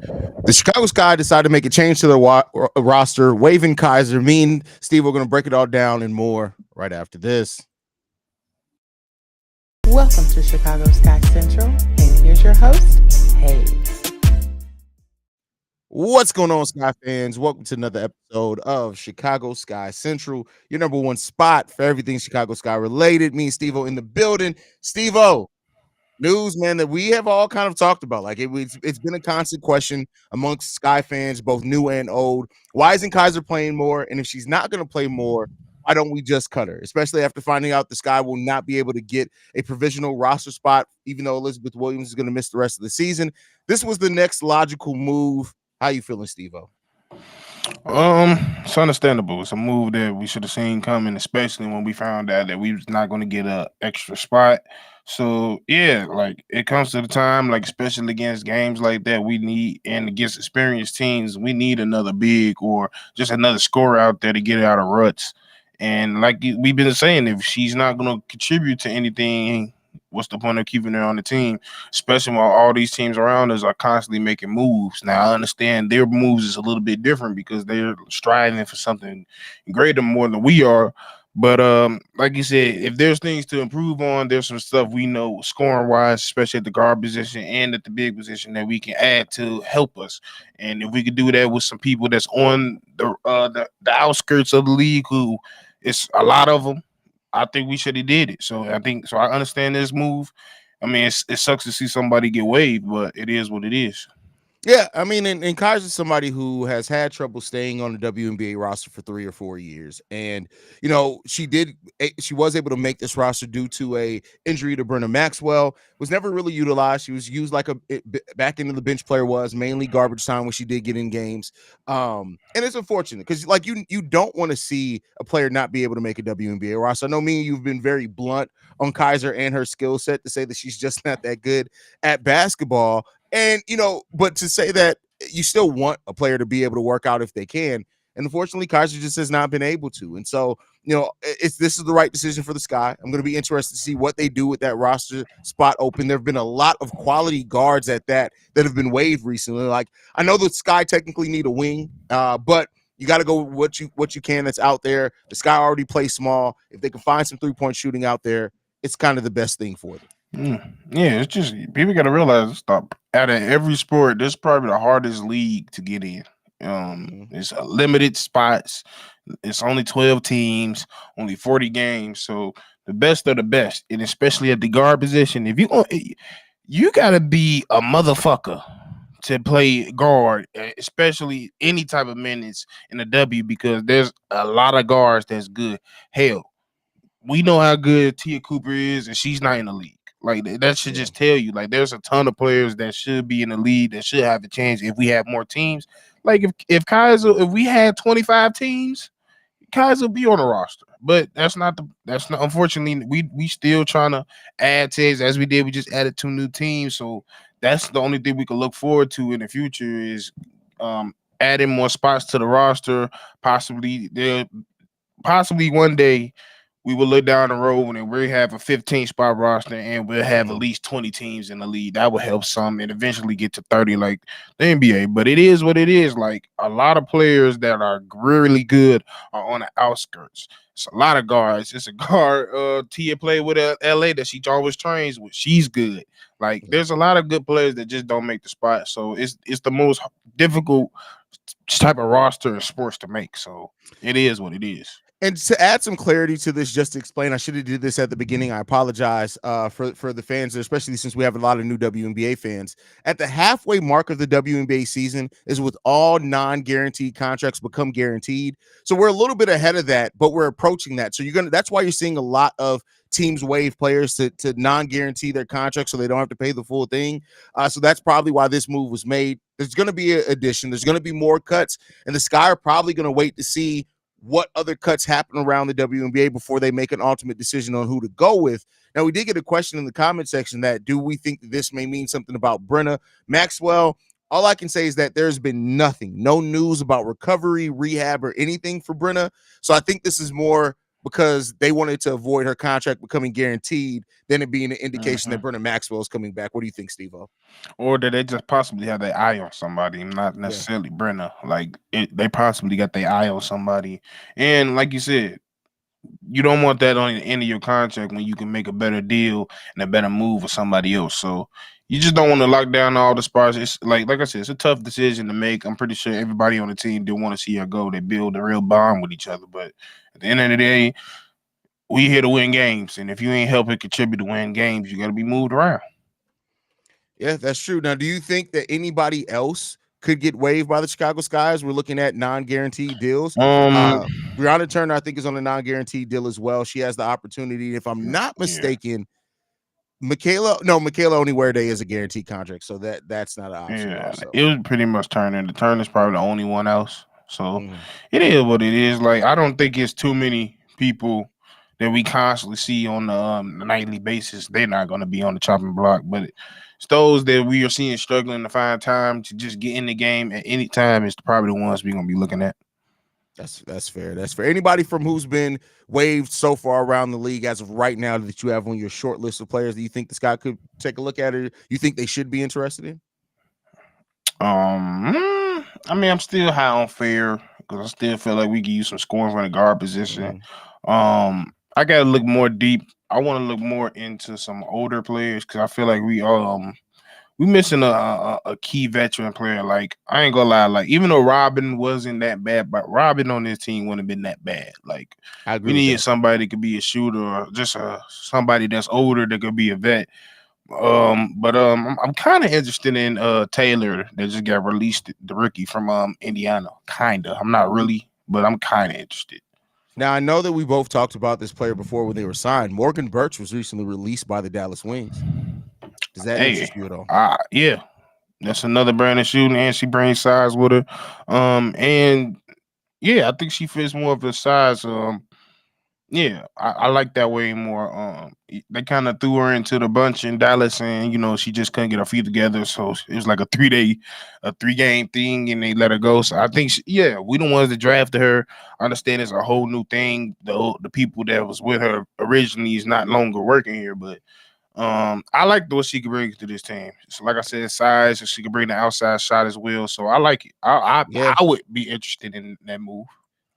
The Chicago Sky decided to make a change to their roster. Waiving Kysre. Me and Steve are going to break it all down and more right after this. Welcome to Chicago Sky Central, and here's your host, Haize. What's going on, Sky fans? Welcome to another episode of Chicago Sky Central, your number one spot for everything Chicago Sky related. Me and Stevo in the building. Stevo, news, man, that we have all kind of talked about. Like it's been a constant question amongst Sky fans, both new and old. Why isn't Kysre playing more? And if she's not going to play more, why don't we just cut her? Especially after finding out the Sky will not be able to get a provisional roster spot, even though Elizabeth Williams is going to miss the rest of the season. This was the next logical move. How you feeling, Steve-O? It's understandable. It's a move that we should have seen coming, especially when we found out that we was not going to get a extra spot. So yeah, like it comes to the time, like especially against games like that, we need and against experienced teams, we need another big or just another scorer out there to get it out of ruts. And like we've been saying, if she's not going to contribute to anything, what's the point of keeping her on the team? Especially while all these teams around us are constantly making moves. Now I understand their moves is a little bit different because they're striving for something greater more than we are. But like you said, if there's things to improve on, there's some stuff we know scoring wise, especially at the guard position and at the big position that we can add to help us. And if we could do that with some people that's on the outskirts of the league, who it's a lot of them, I think we should have did it. So I understand this move. I mean, it sucks to see somebody get waived, but it is what it is. Yeah, I mean, and Kysre's somebody who has had trouble staying on the WNBA roster for 3 or 4 years, and she was able to make this roster due to a injury to Brena Maxwell. Was never really utilized. She was used like back into the bench player, was mainly garbage time when she did get in games. And it's unfortunate because like you don't want to see a player not be able to make a WNBA roster. I know me and you've been very blunt on Kysre and her skill set to say that she's just not that good at basketball. And, but to say that you still want a player to be able to work out if they can. And unfortunately, Kysre just has not been able to. And so, this is the right decision for the Sky. I'm going to be interested to see what they do with that roster spot open. There have been a lot of quality guards at that have been waived recently. Like, I know the Sky technically need a wing, but you got to go with what you can that's out there. The Sky already plays small. If they can find some three-point shooting out there, it's kind of the best thing for them. Yeah, it's just people got to realize, stop. Out of every sport, this is probably the hardest league to get in. It's a limited spots. It's only 12 teams, only 40 games. So the best of the best, and especially at the guard position, if you gotta be a motherfucker to play guard, especially any type of minutes in the W, because there's a lot of guards that's good. Hell, we know how good Tia Cooper is, and she's not in the league. Like that should just tell you, like there's a ton of players that should be in the league that should have a chance if we have more teams. Like if we had 25 teams, Kysre would be on the roster. But that's not unfortunately we still trying to add tags as we did. We just added 2 new teams. So that's the only thing we can look forward to in the future is adding more spots to the roster. Possibly one day we will look down the road and we have a 15 spot roster and we'll have at least 20 teams in the league. That will help some and eventually get to 30 like the NBA. But it is what it is. Like a lot of players that are really good are on the outskirts. It's a lot of guards. It's a guard Tia played with LA that she always trains with. She's good. Like there's a lot of good players that just don't make the spot. So it's the most difficult type of roster in sports to make. So it is what it is. And to add some clarity to this, just to explain, I should have did this at the beginning. I apologize for the fans, especially since we have a lot of new WNBA fans. At the halfway mark of the WNBA season is with all non-guaranteed contracts become guaranteed. So we're a little bit ahead of that, but we're approaching that. So that's why you're seeing a lot of teams waive players to non-guarantee their contracts so they don't have to pay the full thing. So that's probably why this move was made. There's going to be an addition. There's going to be more cuts, and the Sky are probably going to wait to see what other cuts happen around the WNBA before they make an ultimate decision on who to go with. Now, we did get a question in the comment section that do we think this may mean something about Brena Maxwell? All I can say is that there's been no news about recovery, rehab, or anything for Brena. So I think this is more because they wanted to avoid her contract becoming guaranteed, then it being an indication that Brena Maxwell is coming back. What do you think, Steve-O? Or that they just possibly have their eye on somebody, not Yeah. necessarily Brenna. Like they possibly got their eye on somebody, and like you said, you don't want that on the end of your contract when you can make a better deal and a better move with somebody else. So you just don't want to lock down all the spots. It's like I said, it's a tough decision to make. I'm pretty sure everybody on the team didn't want to see her go. They build a real bond with each other. But at the end of the day, we here to win games. And if you ain't helping contribute to win games, you got to be moved around. Yeah, that's true. Now, do you think that anybody else could get waived by the Chicago Skies? We're looking at non-guaranteed deals. Brianna Turner, I think, is on a non-guaranteed deal as well. She has the opportunity, if I'm not mistaken. Michaela Onywerde is a guaranteed contract, so that's not an option. Yeah, also. it was pretty much Turner. The Turner's probably the only one else. So it is what it is. Like I don't think it's too many people that we constantly see on the nightly basis. They're not going to be on the chopping block, but it's those that we are seeing struggling to find time to just get in the game at any time is probably the ones we're going to be looking at. That's fair. That's fair. Anybody from who's been waived so far around the league as of right now that you have on your short list of players that you think this guy could take a look at, or you think they should be interested in? I mean, I'm still high on Fair because I still feel like we can use some scoring from the guard position. I gotta look more deep. I want to look more into some older players because I feel like we missing a key veteran player. Like I ain't gonna lie, like even though Robin wasn't that bad, but Robin on this team wouldn't have been that bad. Like we need somebody that could be a shooter, or just somebody that's older that could be a vet. But I'm kind of interested in Taylor that just got released, the rookie from Indiana. Kinda, I'm not really, but I'm kind of interested. Now, I know that we both talked about this player before when they were signed. Morgan Birch was recently released by the Dallas Wings. Does that interest you at all? Yeah, that's another brand of shooting, and she brings size with her. And yeah, I think she fits more of the size. Yeah, I like that way more. They kind of threw her into the bunch in Dallas, and she just couldn't get her feet together. So it was like a 3-game thing, and they let her go. So I think, we the ones that drafted her. I understand it's a whole new thing. The people that was with her originally is not longer working here, but I like what she could bring to this team. So like I said, size, and she could bring the outside shot as well. So I like it. I would be interested in that move.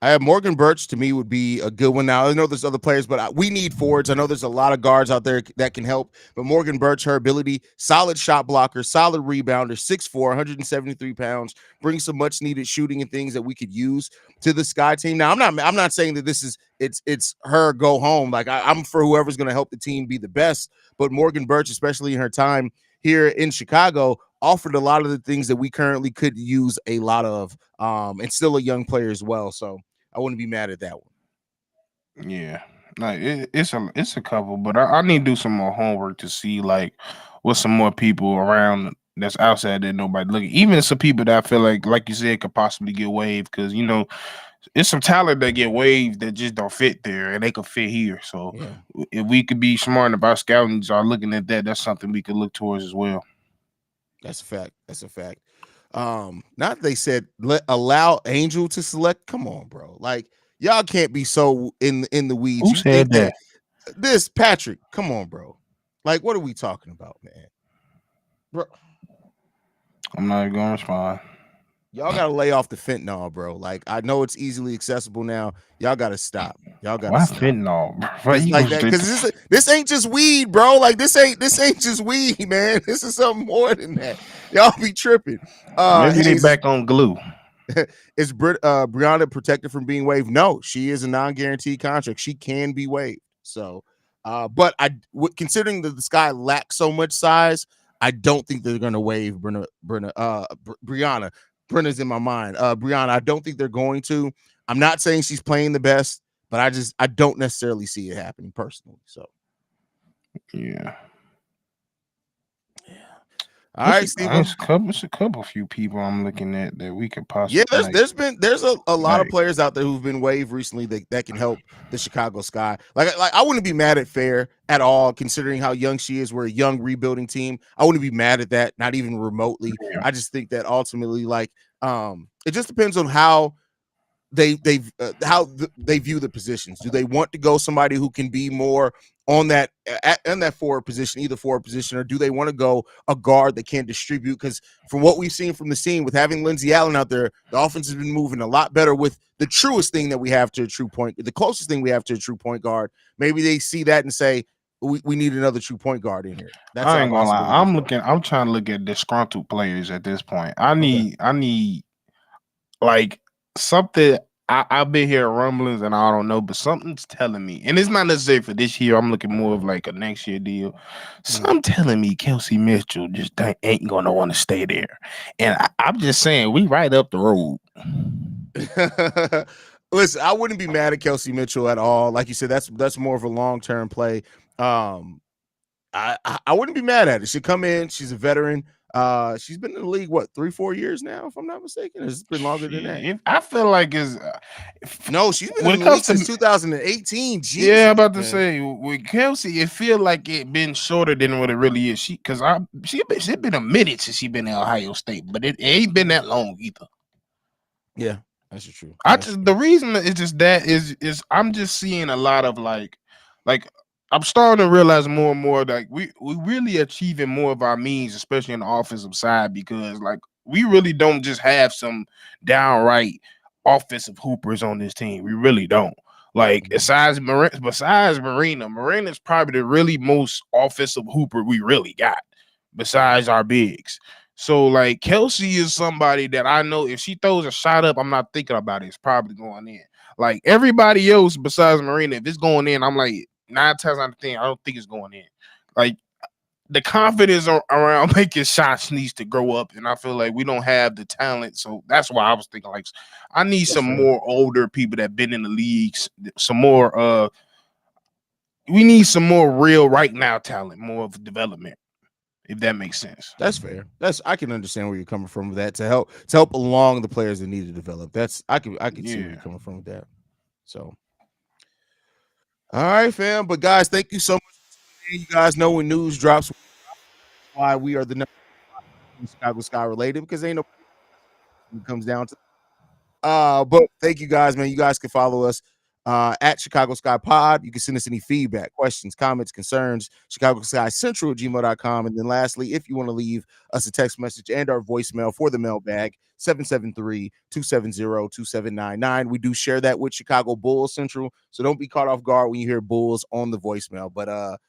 I have Morgan Birch. To me, would be a good one. Now I know there's other players, but we need forwards. I know there's a lot of guards out there that can help, but Morgan Birch, her ability, solid shot blocker, solid rebounder, 6'4", 173 pounds, brings some much needed shooting and things that we could use to the Sky team. Now I'm not saying that this is it's her go home. Like I'm for whoever's going to help the team be the best, but Morgan Birch, especially in her time here in Chicago, offered a lot of the things that we currently could use a lot of, and still a young player as well. So I wouldn't be mad at that one. Yeah, like it's a couple, but I need to do some more homework to see like what some more people around that's outside that nobody looking. Even some people that I feel like you said, could possibly get waived because it's some talent that get waived that just don't fit there, and they could fit here. So if we could be smart about scouting, are looking at that, that's something we could look towards as well. That's a fact. That's a fact. Not they said allow Angel to select. Come on, bro. Like y'all can't be so in the weeds. Who said that? This Patrick. Come on, bro. Like what are we talking about, man? Bro, I'm not even gonna respond. Y'all gotta lay off the fentanyl, bro. Like I know it's easily accessible now. Y'all gotta stop. Y'all gotta stop. Fentanyl, bro? Like that, because this ain't just weed, bro. Like this ain't just weed, man. This is something more than that. Y'all be tripping. Maybe they back on glue. Is Brianna protected from being waived? No, she is a non-guaranteed contract. She can be waived. So, but considering that the Sky lacks so much size, I don't think they're gonna waive Brianna. Brenna's in my mind. Brianna, I don't think they're going to. I'm not saying she's playing the best, but I don't necessarily see it happening personally. So yeah. All right, Steve. It's a few people I'm looking at that we could possibly. Yeah, there's a lot of players out there who've been waived recently that can help the Chicago Sky. Like I wouldn't be mad at Fair at all, considering how young she is. We're a young rebuilding team. I wouldn't be mad at that, not even remotely. Yeah. I just think that ultimately, it just depends on how they view the positions. Do they want to go somebody who can be more on that in that forward position, either forward position, or do they want to go a guard that can distribute? Because from what we've seen from the scene with having Lindsey Allen out there, the offense has been moving a lot better with the truest thing that we have to a true point, the closest thing we have to a true point guard. Maybe they see that and say, we need another true point guard in here. That's I our ain't gonna lie. possibility. I'm trying to look at disgruntled players at this point. I Okay. need like something. I've been hearing rumblings and I don't know, but something's telling me, and it's not necessarily for this year. I'm looking more of like a next year deal. Some telling me Kelsey Mitchell just ain't gonna want to stay there, and I'm just saying we right up the road. Listen, I wouldn't be mad at Kelsey Mitchell at all. Like you said, that's more of a long-term play. I wouldn't be mad at it. She'll come in. She's a veteran. She's been in the league, what, 3-4 years now, if I'm not mistaken. It's been longer than that. I feel like it's no, she's been when in it the league comes to since 2018. Jesus, yeah, I'm about to man. say with Kelsey, it feel like it been shorter than what it really is. She been a minute since she been at Ohio State, but it ain't been that long either. Yeah, that's true. The reason is just that is I'm just seeing a lot of like I'm starting to realize more and more like we really achieving more of our means, especially in the offensive side, because like we really don't just have some downright offensive hoopers on this team. We really don't. Like besides Marina's probably the really most offensive hooper we really got, besides our bigs. So like Kelsey is somebody that I know if she throws a shot up, I'm not thinking about it. It's probably going in. Like everybody else besides Marina, if it's going in, I'm like 9 times out of 10, I don't think it's going in. Like the confidence around making shots needs to grow up, and I feel like we don't have the talent. So that's why I was thinking like I need some more older people that been in the leagues, some more we need some more real right now talent, more of development, if that makes sense. That's fair. I can understand where you're coming from with that to help along the players that need to develop. I can see where you're coming from with that. So all right, fam. But guys, thank you so much. You guys know when news drops why we are the number one Chicago Sky related, because ain't no when it comes down to but thank you guys, man. You guys can follow us at Chicago Sky Pod. You can send us any feedback, questions, comments, concerns, Chicago Sky Central at gmail.com. And then lastly, if you want to leave us a text message and our voicemail for the mailbag, 773-270-2799. We do share that with Chicago Bulls Central, so don't be caught off guard when you hear Bulls on the voicemail. But